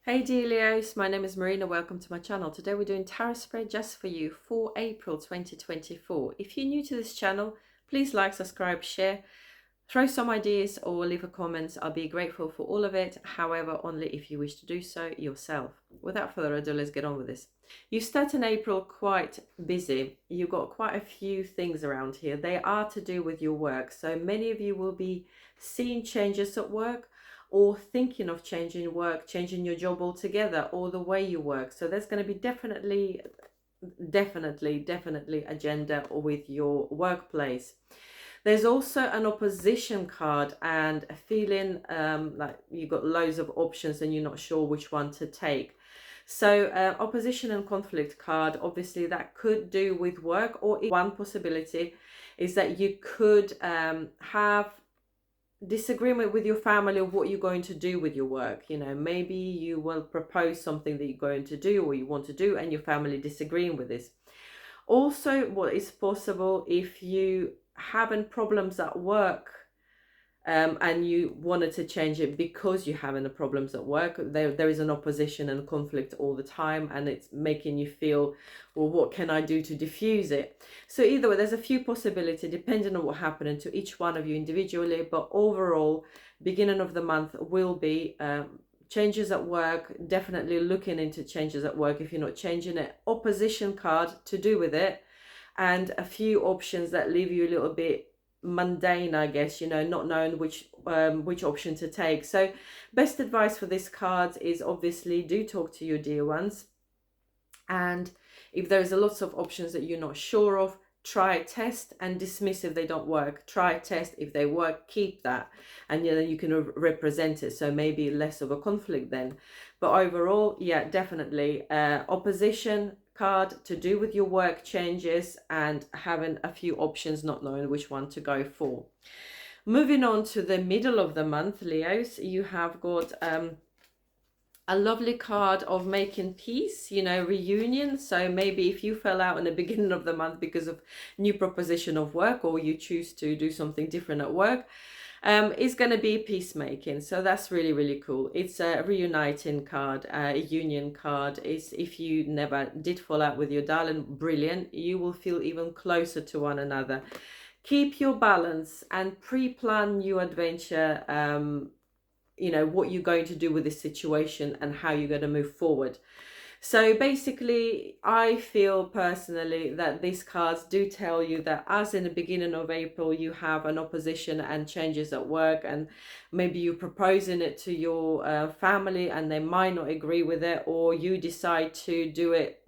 Hey dear Leos, my name is Marina. Welcome to my channel. Today we're doing tarot spread just for you for April 2024. If you're new to this channel, please like, subscribe, share, throw some ideas or leave a comment. I'll be grateful for all of it. However, only if you wish to do so yourself. Without further ado, let's get on with this. You start in April quite busy. You've got quite a few things around here. They are to do with your work. So many of you will be seeing changes at work, or thinking of changing work, changing your job altogether, or the way you work. So there's going to be definitely agenda with your workplace. There's also an opposition card and a feeling like you've got loads of options and you're not sure which one to take. So opposition and conflict card, obviously that could do with work, or one possibility is that you could have disagreement with your family of what you're going to do with your work. Maybe you will propose something that you're going to do or you want to do and your family disagreeing with this. Also, what is possible if you having problems at work, and you wanted to change it because you're having the problems at work, there is an opposition and conflict all the time, and it's making you feel, well, what can I do to diffuse it? So either way, there's a few possibilities depending on what happened to each one of you individually, but overall, beginning of the month will be changes at work. Definitely looking into changes at work if you're not changing it. Opposition card to do with it, and a few options that leave you a little bit mundane, I guess, not knowing which option to take. So best advice for this card is obviously do talk to your dear ones, and if there's a lots of options that you're not sure of, try, test and dismiss if they don't work. Try, test, if they work, keep that, and then you can represent it, so maybe less of a conflict then. But overall, yeah, definitely opposition card to do with your work changes and having a few options, not knowing which one to go for. Moving on to the middle of the month, Leos, you have got a lovely card of making peace, reunion. So maybe if you fell out in the beginning of the month because of new proposition of work, or you choose to do something different at work, is going to be peacemaking. So that's really cool. It's a reuniting card, a union card. Is if you never did fall out with your darling, brilliant. You will feel even closer to one another. Keep your balance and pre-plan new adventure. What you're going to do with this situation and how you're going to move forward. So basically, I feel personally that these cards do tell you that as in the beginning of April, you have an opposition and changes at work, and maybe you're proposing it to your family and they might not agree with it, or you decide to do it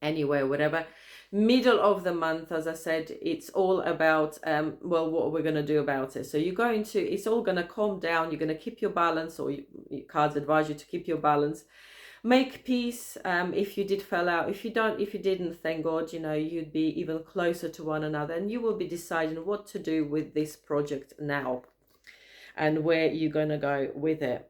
anyway, whatever. Middle of the month, as I said, it's all about well, what are we going to do about it? So it's all going to calm down. You're going to keep your balance, or cards advise you to keep your balance. Make peace. If you did fell out, if you didn't, thank God, you'd be even closer to one another, and you will be deciding what to do with this project now and where you're going to go with it.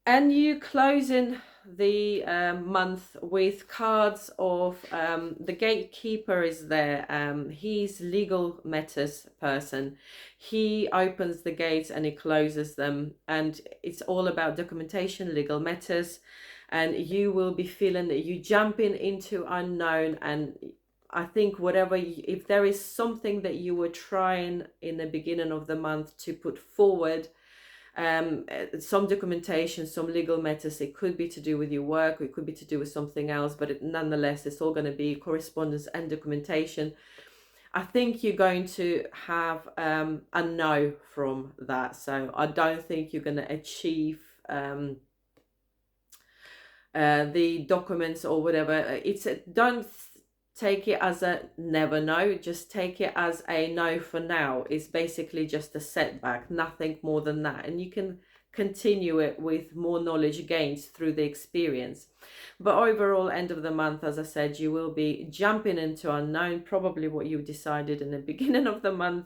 And you closing the month with cards of the gatekeeper is there. He's legal matters person. He opens the gates and he closes them, and it's all about documentation, legal matters, and you will be feeling that you jumping into unknown. And I think if there is something that you were trying in the beginning of the month to put forward, some documentation, some legal matters, it could be to do with your work, or it could be to do with something else, but nonetheless, it's all going to be correspondence and documentation. I think you're going to have a no from that. So I don't think you're going to achieve the documents or whatever. Don't take it as a never no, just take it as a no for now. It's basically just a setback, nothing more than that, and you can continue it with more knowledge gains through the experience. But overall, end of the month, as I said, you will be jumping into unknown, probably what you decided in the beginning of the month,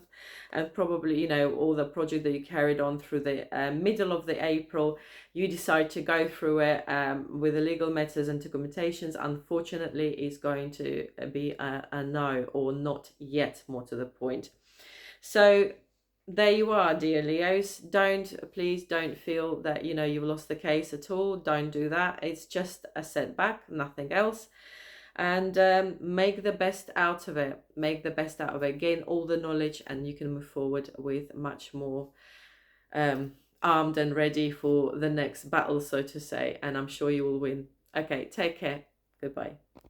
and probably all the project that you carried on through the middle of the April. You decide to go through it with the legal matters and documentations. Unfortunately, is going to be a no, or not yet, more to the point. So there you are, dear Leos. Please don't feel that, you know, you've lost the case at all. Don't do that. It's just a setback, nothing else. And make the best out of it. Make the best out of it. Gain all the knowledge, and you can move forward with much more armed and ready for the next battle, so to say. And I'm sure you will win. Okay, take care. Goodbye.